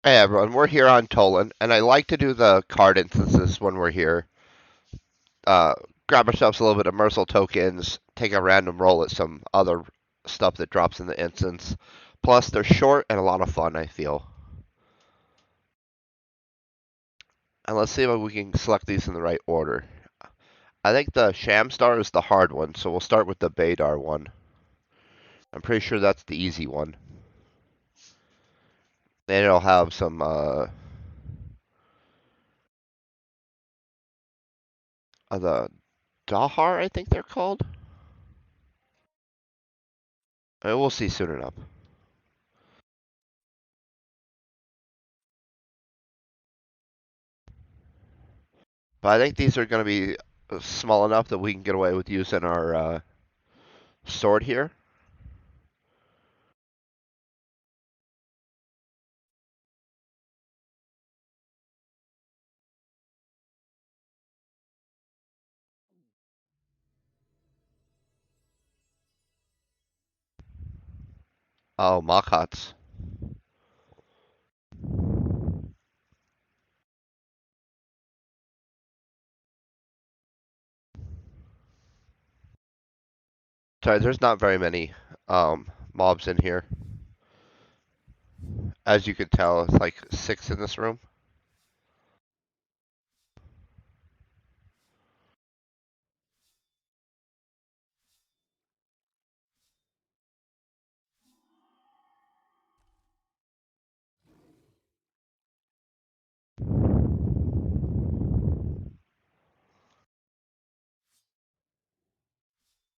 Hey everyone, we're here on Tolan, and I like to do the card instances when we're here. Uh, Grab ourselves a little bit of Mercil tokens, take a random roll at some other stuff that drops in the instance. Plus, they're short and a lot of fun, I feel. And let's see if we can select these in the right order. I think the Shamsdar is the hard one, so we'll start with the Baydar one. I'm pretty sure that's the easy one. Then it'll have some the Dahar, I think they're called. We'll see soon enough. But I think these are going to be small enough that we can get away with using our sword here. Oh, Makats. Sorry, there's not very many mobs in here. As you can tell, it's like 6 in this room.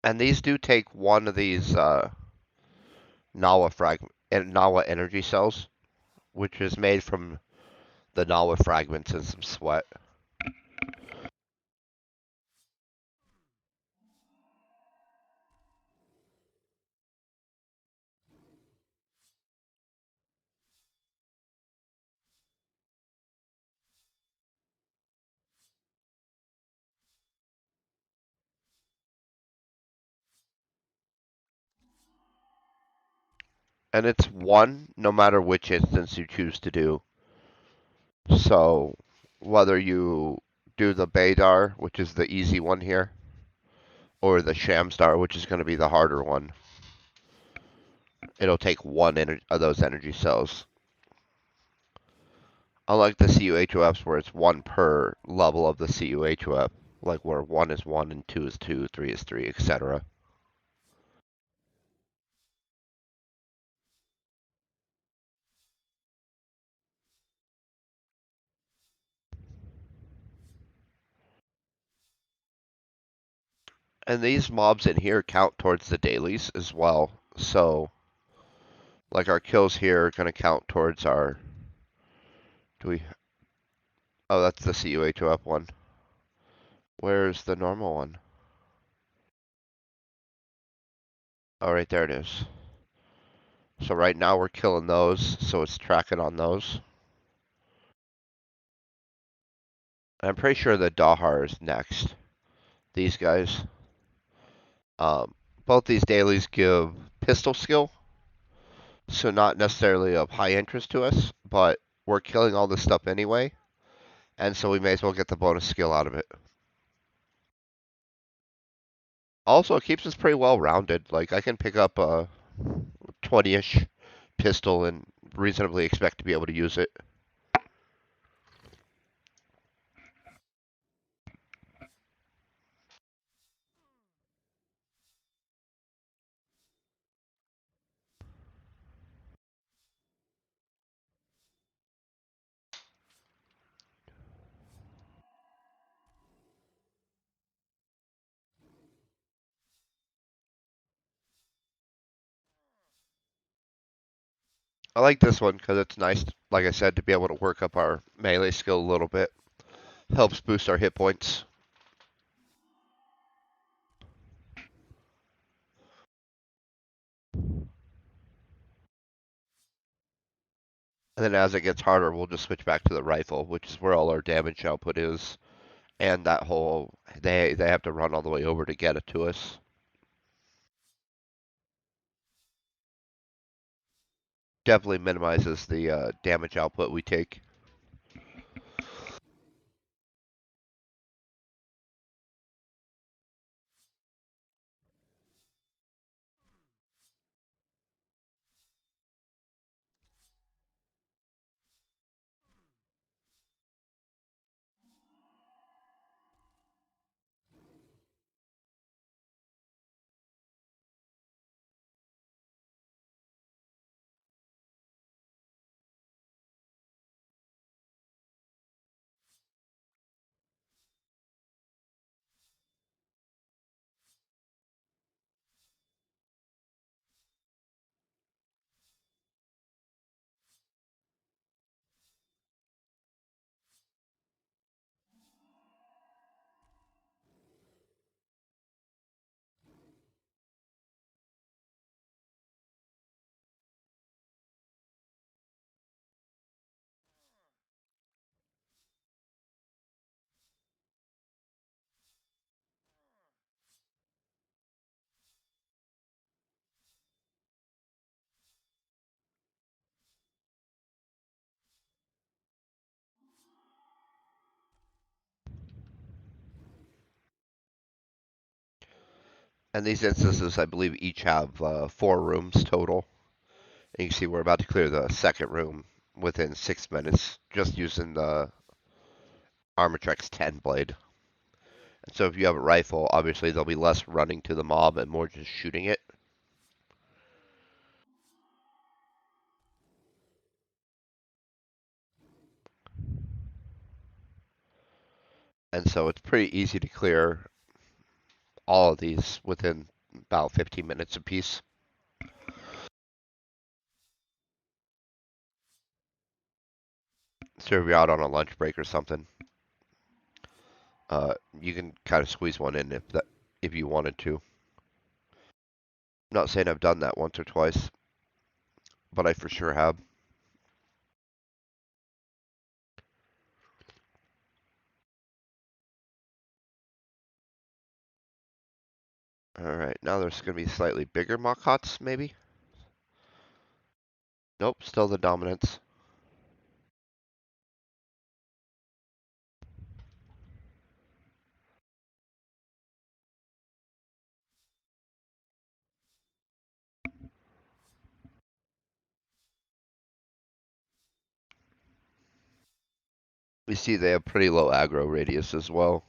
And these do take one of these Nawa energy cells, which is made from the Nawa fragments and some sweat. And it's one no matter which instance you choose to do. So whether you do the Baydar, which is the easy one here, or the Shamsdar, which is going to be the harder one, it'll take one of those energy cells. Unlike the CUHOFs where it's one per level of the CUHOF, like where 1 is 1 and 2 is 2, 3 is 3, etc. And these mobs in here count towards the dailies as well. So, like our kills here are going to count towards our. Do we. Oh, that's the CUHOF one. Where's the normal one? Oh, right there it is. So right now we're killing those, so it's tracking on those. I'm pretty sure the Dahar is next. These guys. Um, Both these dailies give pistol skill, so not necessarily of high interest to us, but we're killing all this stuff anyway, and so we may as well get the bonus skill out of it. Also, it keeps us pretty well rounded. Like, I can pick up a 20-ish pistol and reasonably expect to be able to use it. I like this one because it's nice, like I said, to be able to work up our melee skill a little bit. Helps boost our hit points. And then as it gets harder, we'll just switch back to the rifle, which is where all our damage output is. And that whole, they have to run all the way over to get it to us. Definitely minimizes the damage output we take. And these instances, I believe, each have 4 rooms total. And you can see we're about to clear the second room within 6 minutes, just using the Armatrex 10 blade. And so if you have a rifle, obviously there'll be less running to the mob and more just shooting it. And so it's pretty easy to clear all of these within about 15 minutes apiece. So if you're out on a lunch break or something, you can kind of squeeze one in if you wanted to. I'm not saying I've done that once or twice, but I for sure have. Alright, now there's going to be slightly bigger Mockhots, maybe? Nope, still the dominance. We see they have pretty low aggro radius as well.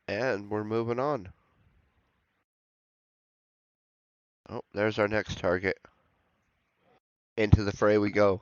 And we're moving on. Oh, there's our next target. Into the fray we go.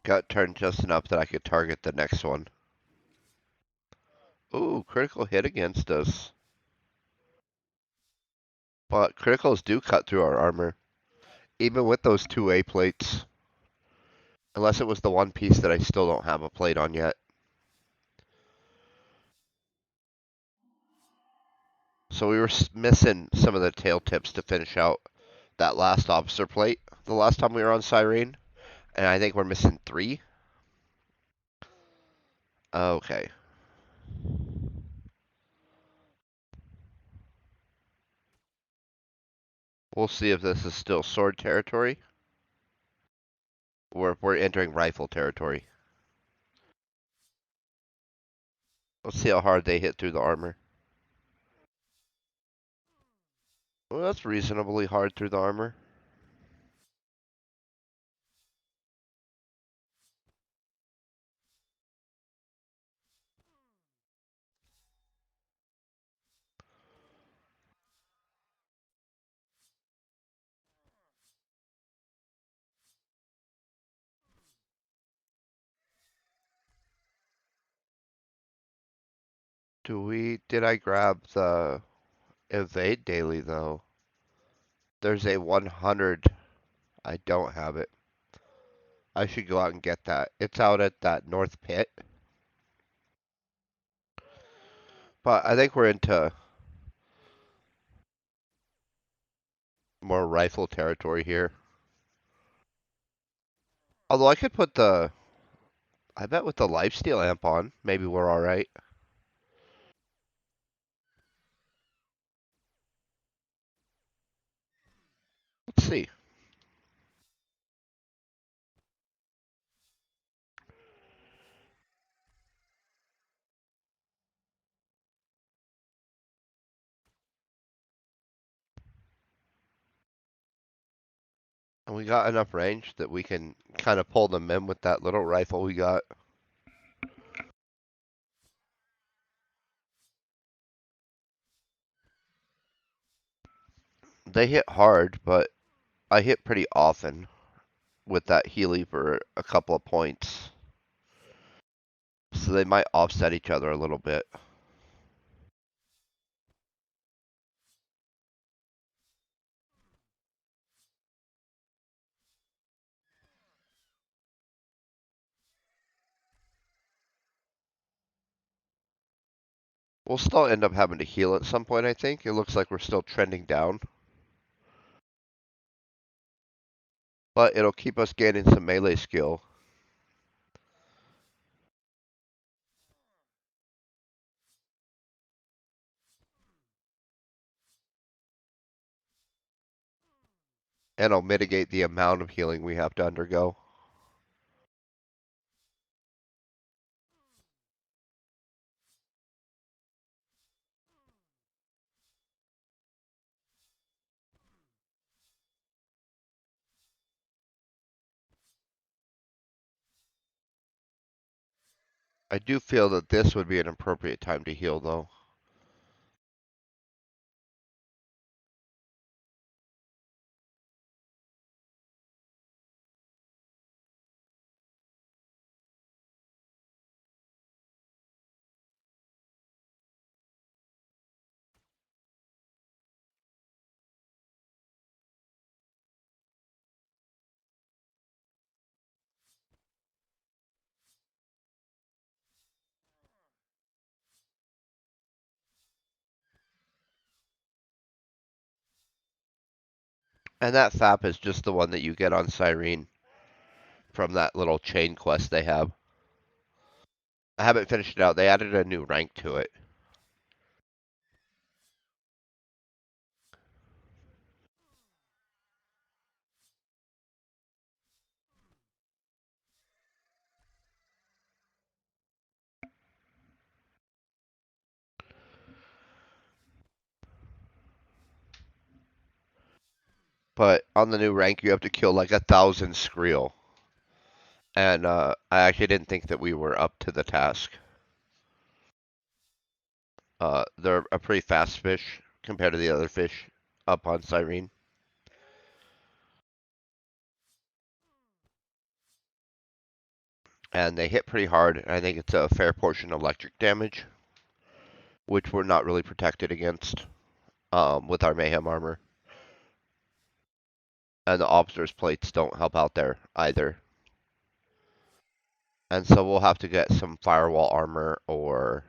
Got turned just enough that I could target the next one. Ooh, critical hit against us. But criticals do cut through our armor, even with those 2A plates. Unless it was the one piece that I still don't have a plate on yet. So we were missing some of the tail tips to finish out that last officer plate the last time we were on Cyrene. And I think we're missing 3. Okay. We'll see if this is still sword territory. We're entering rifle territory. Let's see how hard they hit through the armor. Well, that's reasonably hard through the armor. Did I grab the evade daily though? There's a 100. I don't have it. I should go out and get that. It's out at that north pit. But I think we're into more rifle territory here. Although I could put I bet with the lifesteal amp on, maybe we're alright. Let's see. And we got enough range that we can kind of pull them in with that little rifle we got. They hit hard, but I hit pretty often with that Healy for a couple of points. So they might offset each other a little bit. We'll still end up having to heal at some point, I think. It looks like we're still trending down. But it'll keep us gaining some melee skill. And it'll mitigate the amount of healing we have to undergo. I do feel that this would be an appropriate time to heal, though. And that FAP is just the one that you get on Cyrene from that little chain quest they have. I haven't finished it out. They added a new rank to it. But on the new rank, you have to kill like 1,000 Skrill. And I actually didn't think that we were up to the task. They're a pretty fast fish compared to the other fish up on Cyrene. And they hit pretty hard. I think it's a fair portion of electric damage, which we're not really protected against with our Mayhem armor. And the officer's plates don't help out there either. And so we'll have to get some firewall armor or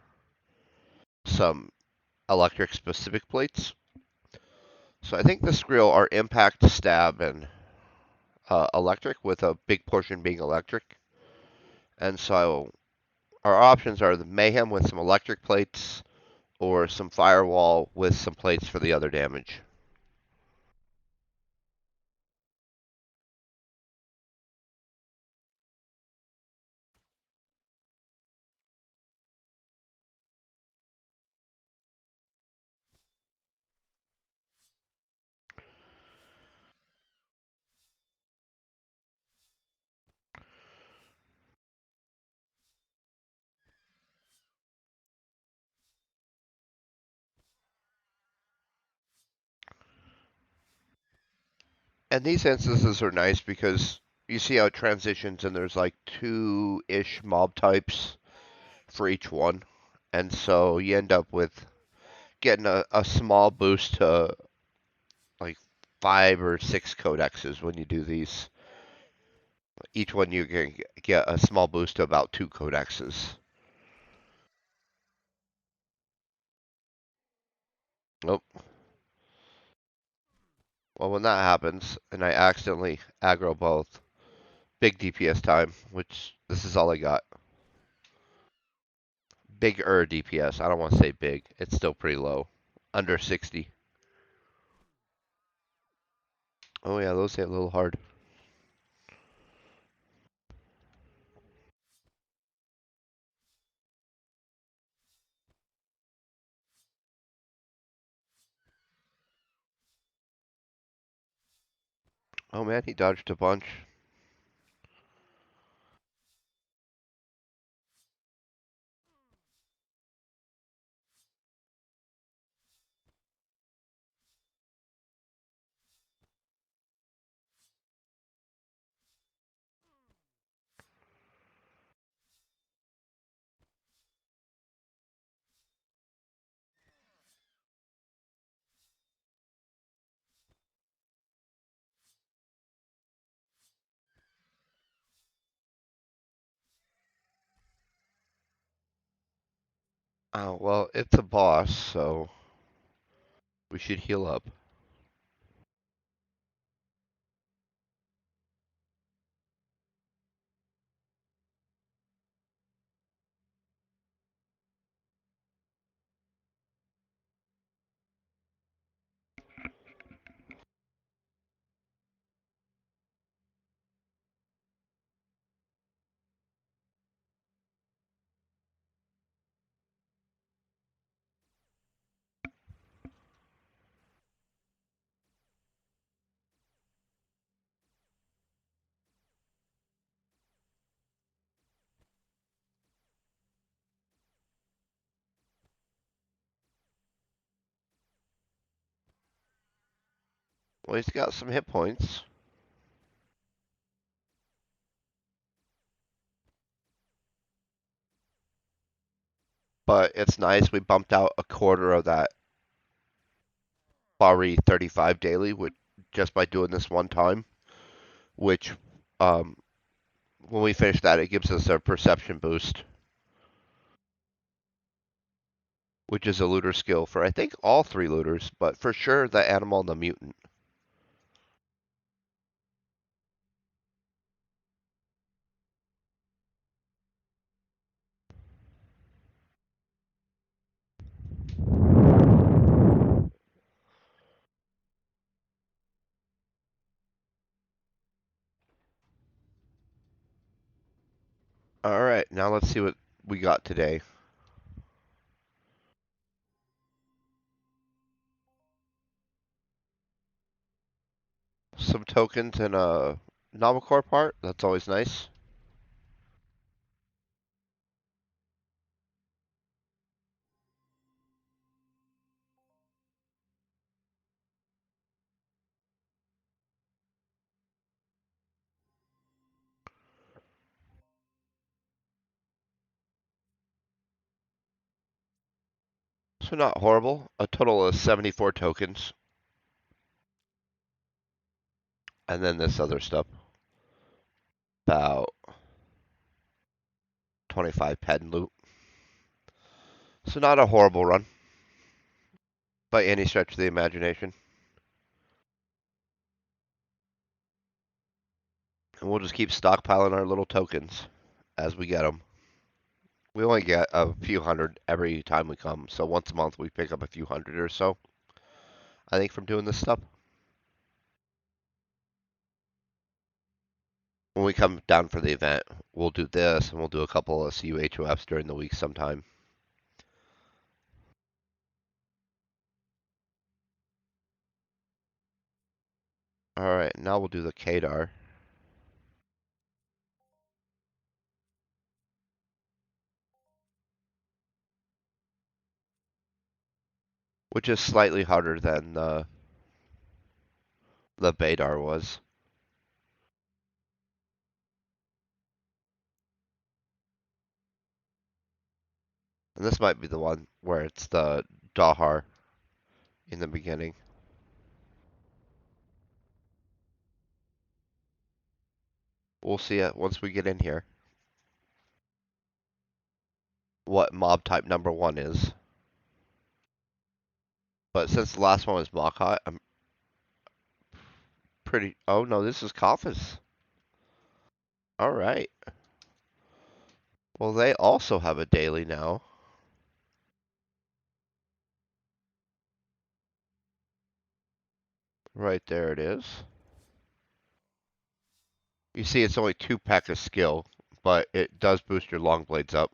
some electric specific plates. So I think the Skrill are impact, stab, and electric, with a big portion being electric. And so our options are the Mayhem with some electric plates or some firewall with some plates for the other damage. And these instances are nice because you see how it transitions, and there's like two-ish mob types for each one. And so you end up with getting a small boost to like 5 or 6 codexes when you do these. Each one you can get a small boost to about 2 codexes. Nope. Well, when that happens, and I accidentally aggro both, big DPS time, which this is all I got. Bigger DPS. I don't want to say big. It's still pretty low. Under 60. Oh yeah, those hit a little hard. Oh man, he dodged a bunch. Oh, well, it's a boss, so we should heal up. Well, he's got some hit points, but it's nice we bumped out a quarter of that Bari 35 daily with just by doing this one time, which um, when we finish that, it gives us a perception boost, which is a looter skill for I think all 3 looters, but for sure the animal and the mutant. All right, now let's see what we got today. Some tokens and a novel core part. That's always nice. So not horrible. A total of 74 tokens, and then this other stuff. About 25 pen loot. So not a horrible run by any stretch of the imagination. And we'll just keep stockpiling our little tokens as we get them. We only get a few hundred every time we come, so once a month we pick up a few hundred or so, I think, from doing this stuff. When we come down for the event, we'll do this, and we'll do a couple of CUHOFs during the week sometime. Alright, now we'll do the Qaydar, which is slightly harder than the The Baydar was. And this might be the one where it's the Dahar in the beginning. We'll see it once we get in here. What mob type number 1 is. But since the last one was Makai, I'm pretty... Oh, no, this is Kaphis. Alright. Well, they also have a daily now. Right there it is. You see it's only 2 pack of skill, but it does boost your long blades up.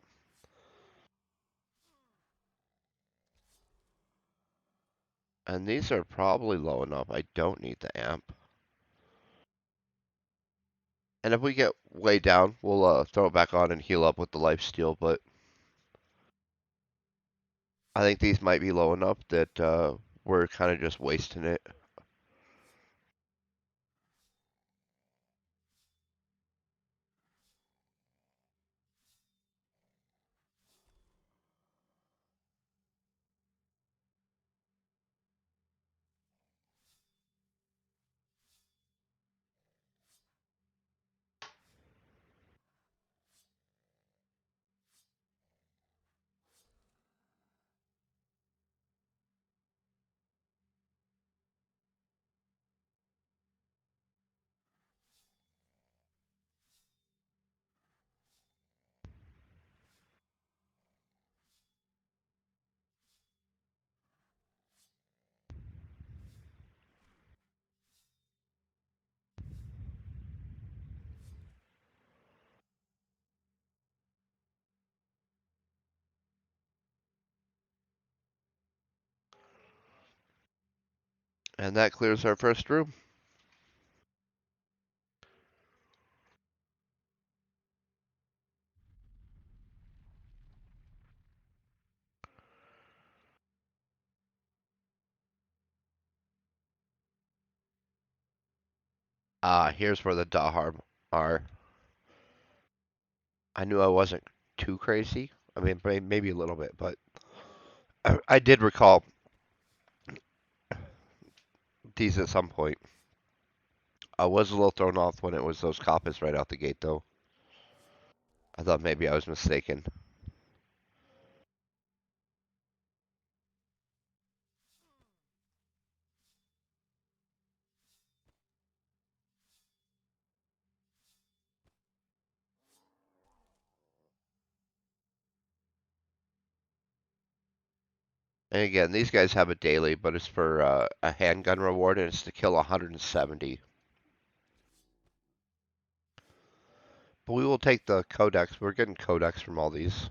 And these are probably low enough. I don't need the amp. And if we get way down, we'll throw it back on and heal up with the life steal, but I think these might be low enough that we're kind of just wasting it. And that clears our first room. Here's where the Dahar are. I knew I wasn't too crazy. I mean, maybe a little bit, but I did recall these at some point. I was a little thrown off when it was those coppers right out the gate, though. I thought maybe I was mistaken. And again, these guys have a daily, but it's for a handgun reward, and it's to kill 170. But we will take the codex. We're getting codex from all these.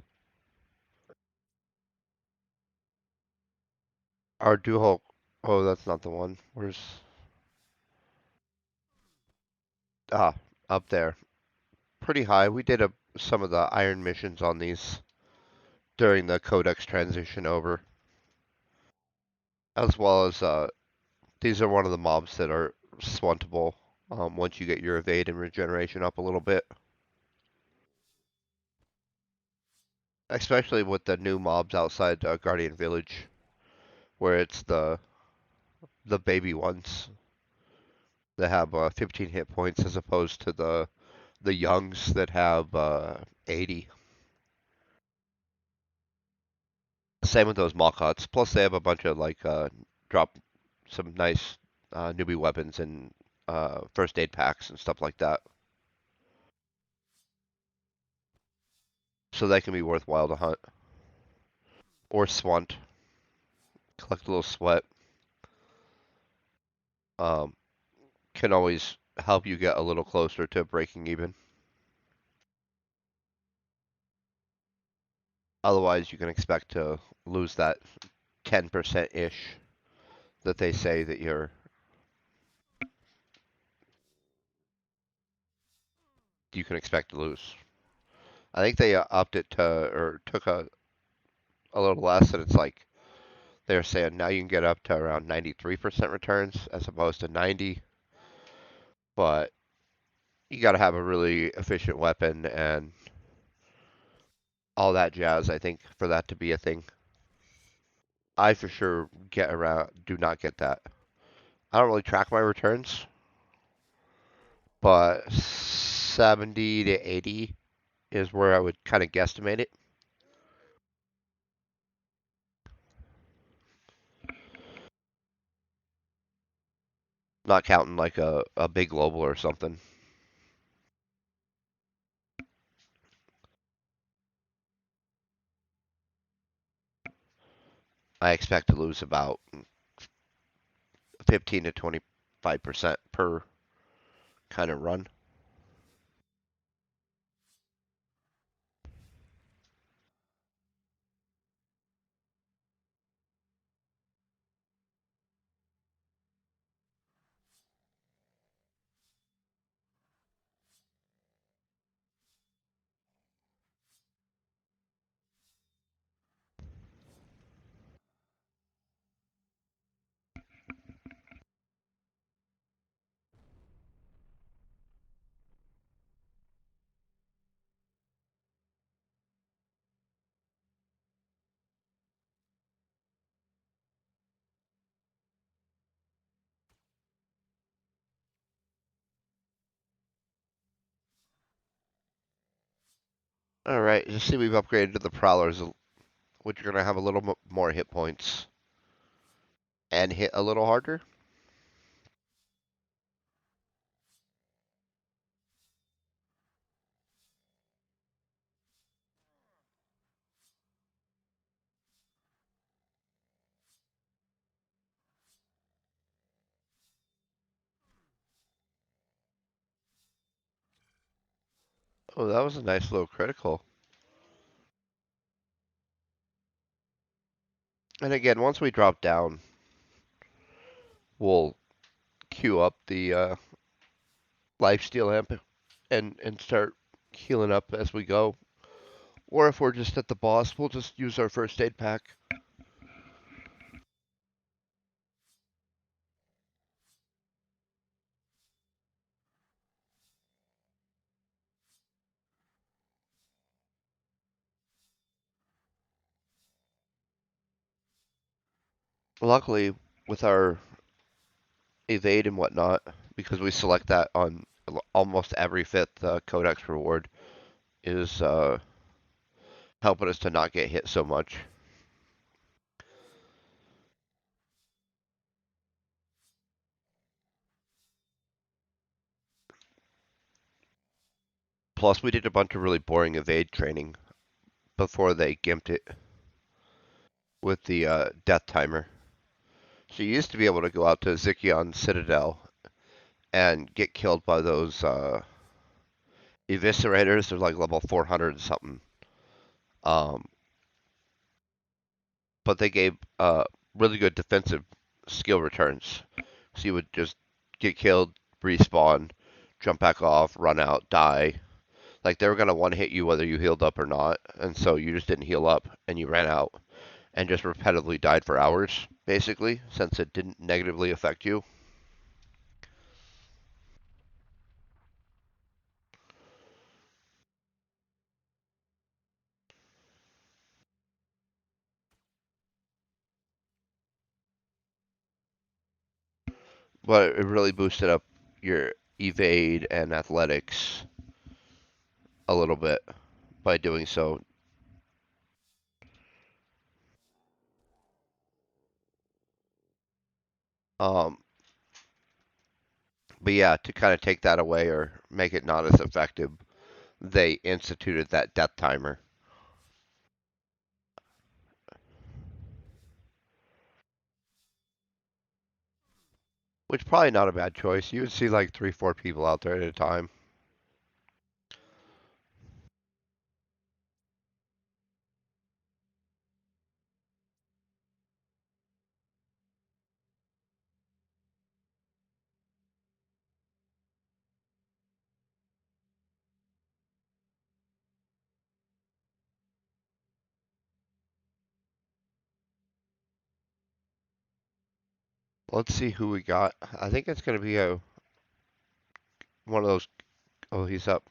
Our dual. Oh, that's not the one. Where's. Ah, up there. Pretty high. We did some of the iron missions on these during the codex transition over. As well as these are one of the mobs that are swantable once you get your evade and regeneration up a little bit. Especially with the new mobs outside Guardian Village, where it's the baby ones that have 15 hit points as opposed to the youngs that have 80. Same with those Malkots. Plus, they have a bunch of like drop some nice newbie weapons and first aid packs and stuff like that, so they can be worthwhile to hunt or swant. Collect a little sweat. Um, can always help you get a little closer to breaking even. Otherwise, you can expect to lose that 10% ish that they say that you can expect to lose. I think they upped it to or took a little less, and it's like they're saying now you can get up to around 93% returns as opposed to 90. but you got to have a really efficient weapon and all that jazz, I think, for that to be a thing. I for sure do not get that. I don't really track my returns, but 70 to 80 is where I would kind of guesstimate it. Not counting like a big global or something. I expect to lose about 15 to 25% per kind of run. All right, just see we've upgraded to the prowlers, which are going to have a little more hit points and hit a little harder. Oh, that was a nice little critical. And again, once we drop down, we'll queue up the lifesteal amp and start healing up as we go. Or if we're just at the boss, we'll just use our first aid pack. Luckily, with our evade and whatnot, because we select that on almost every fifth codex reward, is helping us to not get hit so much. Plus, we did a bunch of really boring evade training before they gimped it with the death timer. So you used to be able to go out to Zikion Citadel and get killed by those eviscerators. They're like level 400 something. Um, but they gave really good defensive skill returns. So you would just get killed, respawn, jump back off, run out, die. Like they were gonna one hit you whether you healed up or not, and so you just didn't heal up and you ran out and just repetitively died for hours, basically, since it didn't negatively affect you. But it really boosted up your evade and athletics a little bit by doing so. Um, but yeah, to kind of take that away or make it not as effective, they instituted that death timer, which probably not a bad choice. You would see like 3, 4 people out there at a time. Let's see who we got. I think it's going to be a One of those. Oh, he's up.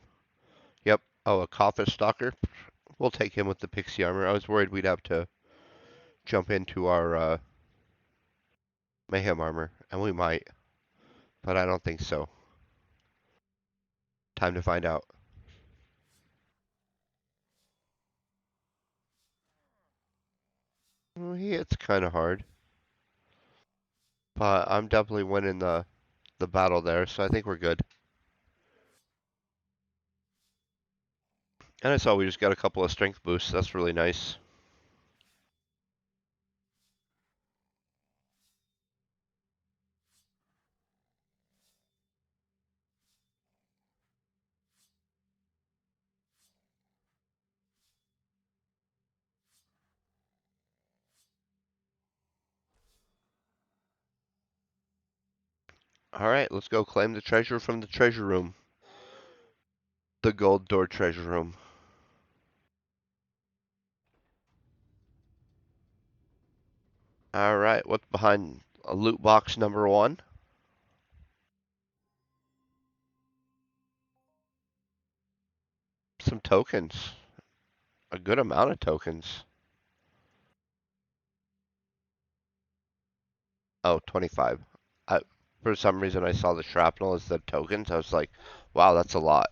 Yep. Oh, a Coffice Stalker. We'll take him with the Pixie armor. I was worried we'd have to jump into our Mayhem armor, and we might, but I don't think so. Time to find out. Well, he hits kind of hard, but I'm definitely winning the battle there, so I think we're good. And I saw we just got a couple of strength boosts. That's really nice. All right, let's go claim the treasure from the treasure room. The gold door treasure room. All right, what's behind loot box number 1? Some tokens. A good amount of tokens. Oh, 25. I, for some reason, I saw the shrapnel as the tokens. I was like, wow, that's a lot.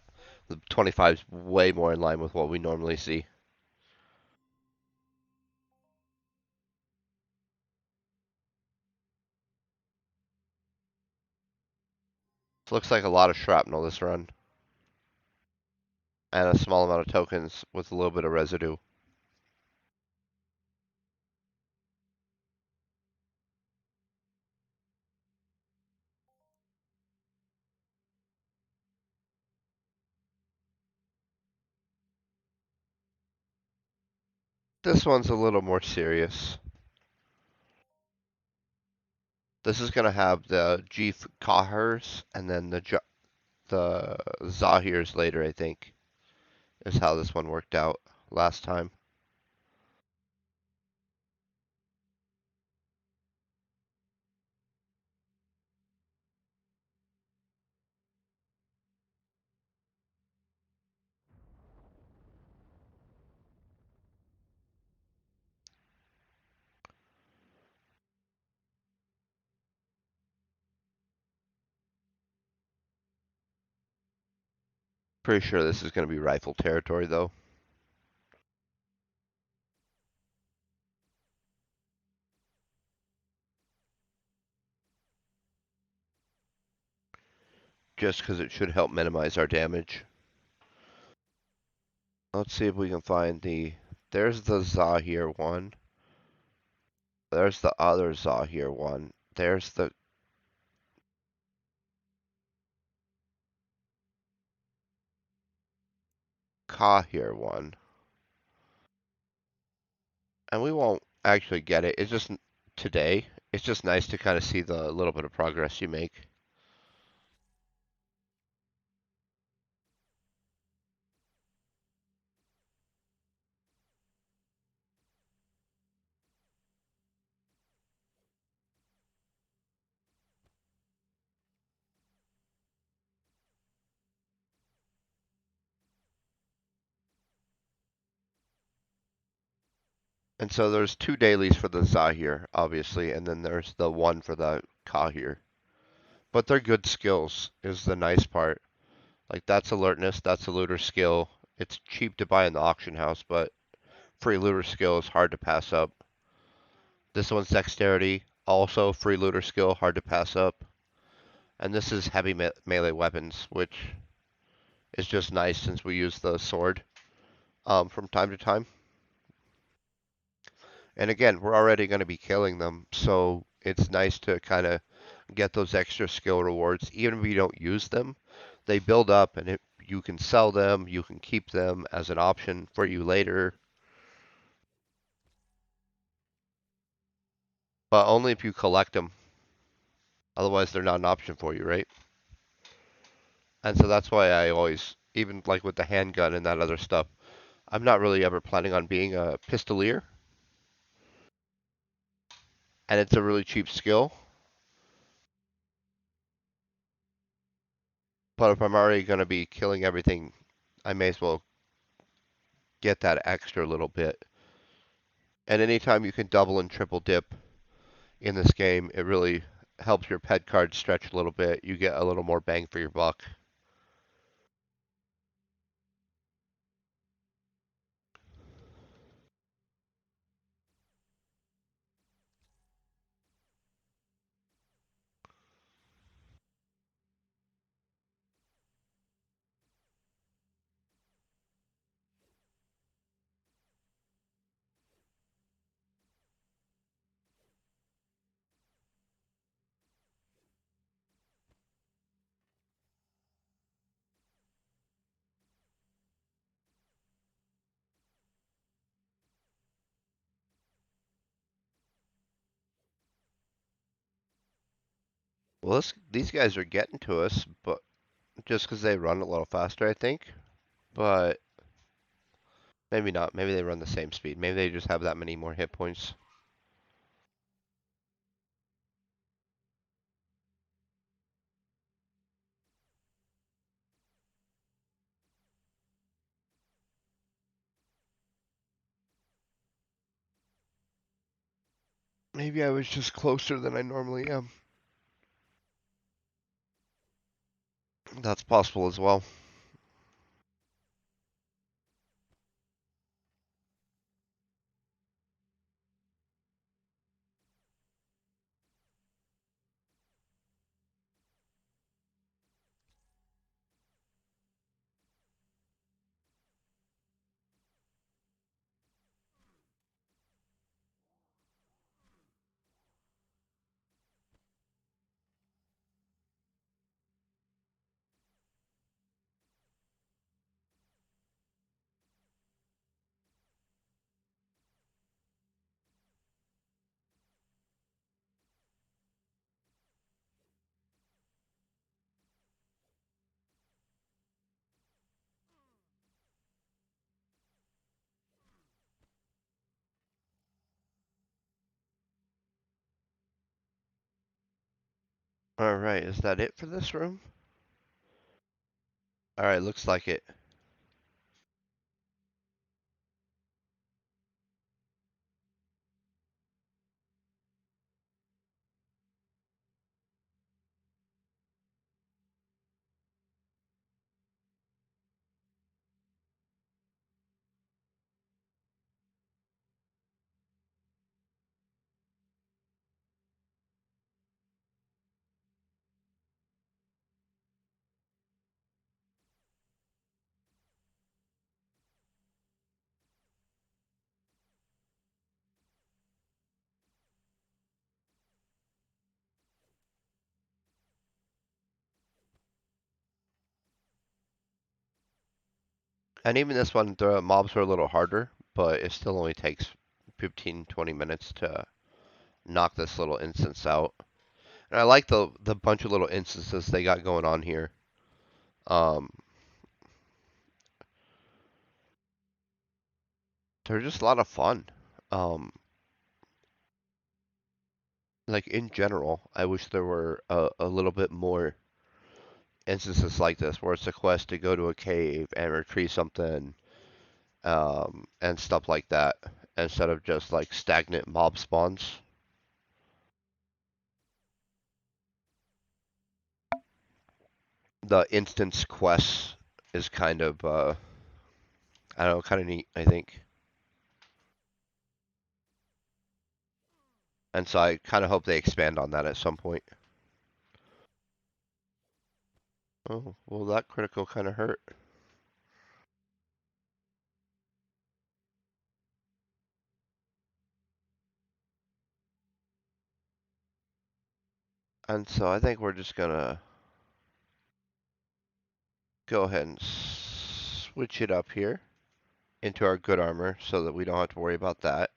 The 25 is way more in line with what we normally see. It looks like a lot of shrapnel this run, and a small amount of tokens with a little bit of residue. This one's a little more serious. This is going to have the Jeef Kahers and then the Zahirs later, I think, is how this one worked out last time. Pretty sure this is going to be rifle territory, though. Just because it should help minimize our damage. Let's see if we can find the... There's the Zahir one. There's the other Zahir one. There's the Kahir one. And we won't actually get it. It's just today. It's just nice to kind of see the little bit of progress you make. And so there's 2 dailies for the Zahir, obviously, and then there's the one for the Kahir. But they're good skills, is the nice part. Like, that's alertness, that's a looter skill. It's cheap to buy in the auction house, but free looter skill is hard to pass up. This one's dexterity, also free looter skill, hard to pass up. And this is heavy melee weapons, which is just nice since we use the sword from time to time. And again, we're already going to be killing them, so it's nice to kind of get those extra skill rewards. Even if you don't use them, they build up, and you can sell them, you can keep them as an option for you later, but only if you collect them. Otherwise, they're not an option for you, right? And so that's why I always, even like with the handgun and that other stuff, I'm not really ever planning on being a pistolier, and it's a really cheap skill. But if I'm already going to be killing everything, I may as well get that extra little bit. And anytime you can double and triple dip in this game, it really helps your pet card stretch a little bit. You get a little more bang for your buck. Well, these guys are getting to us, but just because they run a little faster, I think. But maybe not. Maybe they run the same speed. Maybe they just have that many more hit points. Maybe I was just closer than I normally am. That's possible as well. Alright, is that it for this room? Alright, looks like it. And even this one, the mobs are a little harder, but it still only takes 15-20 minutes to knock this little instance out. And I like the bunch of little instances they got going on here. Um, they're just a lot of fun. Um, like in general, I wish there were a little bit more instances like this, where it's a quest to go to a cave and retrieve something, and stuff like that, instead of just like stagnant mob spawns. The instance quest is kind of, I don't know, kind of neat, I think. And so I kind of hope they expand on that at some point. Oh, well, that critical kind of hurt. And so I think we're just gonna go ahead and switch it up here into our good armor so that we don't have to worry about that.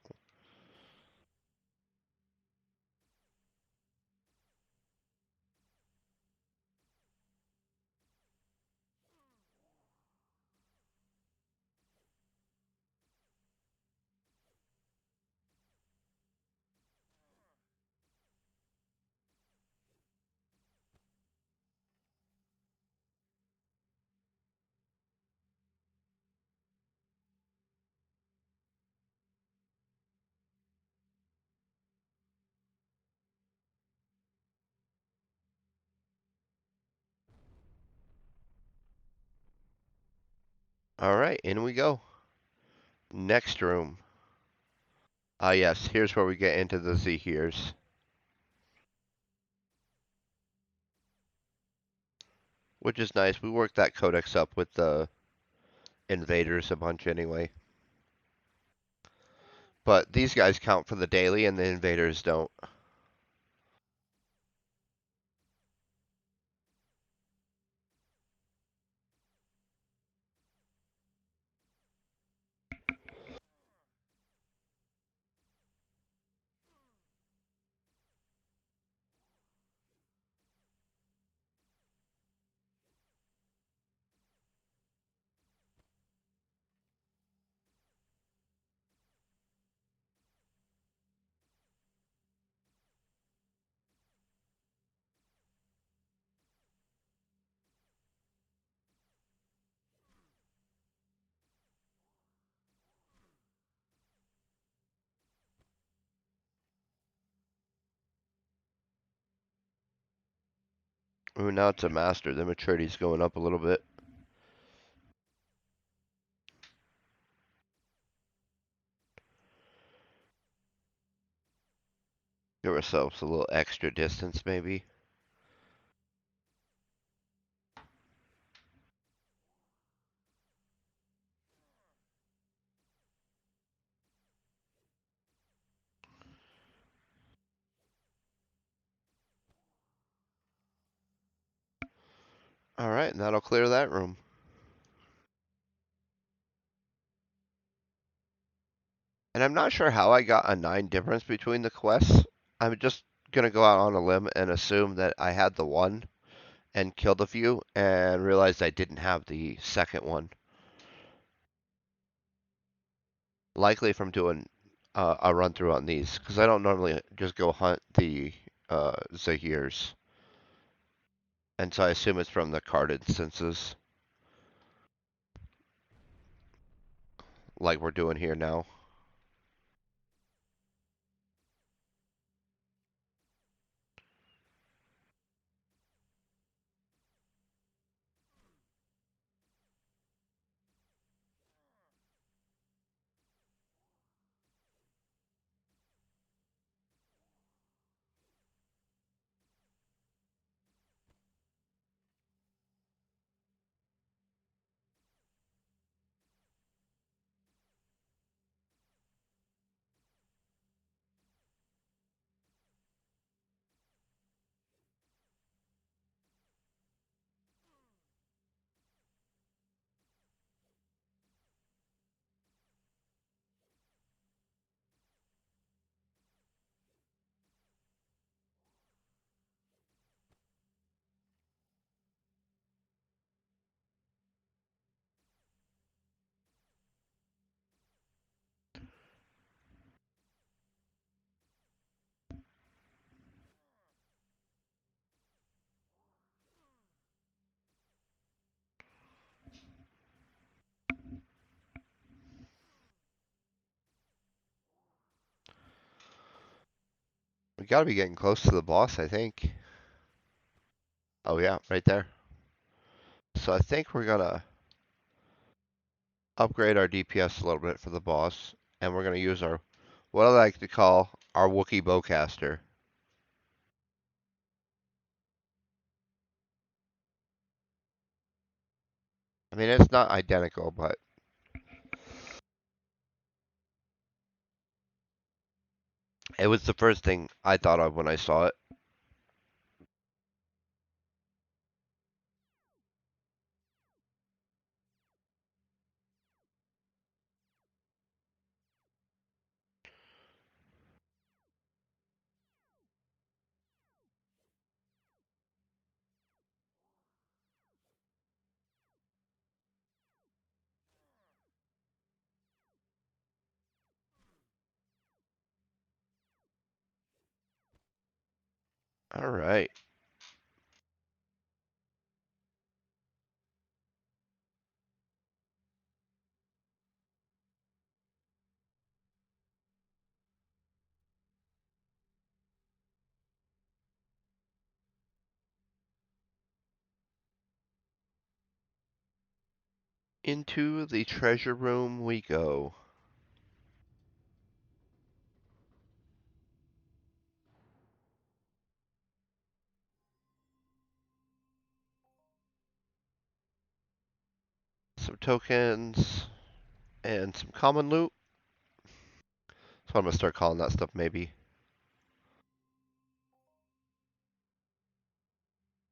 Alright, in we go. Next room. Ah, yes, here's where we get into the Zahirs. Which is nice. We worked that codex up with the invaders a bunch anyway. But these guys count for the daily and the invaders don't. Ooh, now it's a master. The maturity's going up a little bit. Give ourselves a little extra distance, maybe. Alright, and that'll clear that room. And I'm not sure how I got a 9 difference between the quests. I'm just gonna go out on a limb and assume that I had the one and killed a few and realized I didn't have the second one. Likely from doing a run through on these, because I don't normally just go hunt the Zahirs. And so I assume it's from the card instances, like we're doing here now. We gotta be getting close to the boss, I think. Oh yeah, right there. So I think we're gonna upgrade our DPS a little bit for the boss, and we're gonna use our, what I like to call, our Wookiee bowcaster. I mean, it's not identical, but it was the first thing I thought of when I saw it. All right. Into the treasure room we go. Some tokens and some common loot. So I'm gonna start calling that stuff maybe.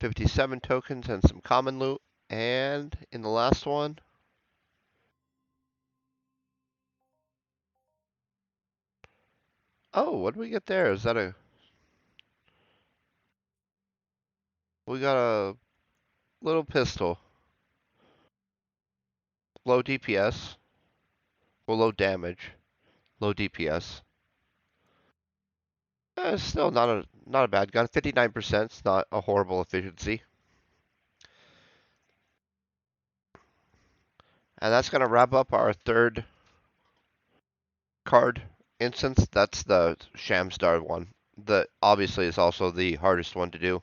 57 tokens and some common loot. And in the last one, oh, what did we get there? Is that a... We got a little pistol. Low DPS. Well, low damage. Low DPS. It's still not a bad gun. 59%. It's not a horrible efficiency. And that's gonna wrap up our third card instance. That's the Shamsdar one. That obviously is also the hardest one to do.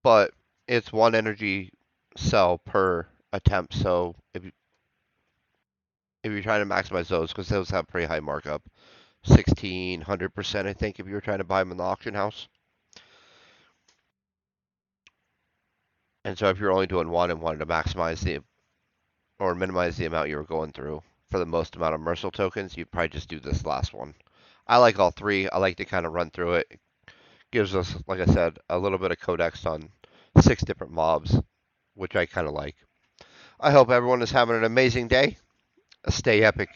But it's one energy cell per attempt. So if you're trying to maximize those, because those have pretty high markup, 1600% I think if you were trying to buy them in the auction house. And so if you're only doing one and wanted to maximize the or minimize the amount you were going through for the most amount of Mercil tokens, you'd probably just do this last one. I like all three. I like to kind of run through it. It gives us, like I said, a little bit of codex on 6 different mobs, which I kind of like. I hope everyone is having an amazing day. Stay epic.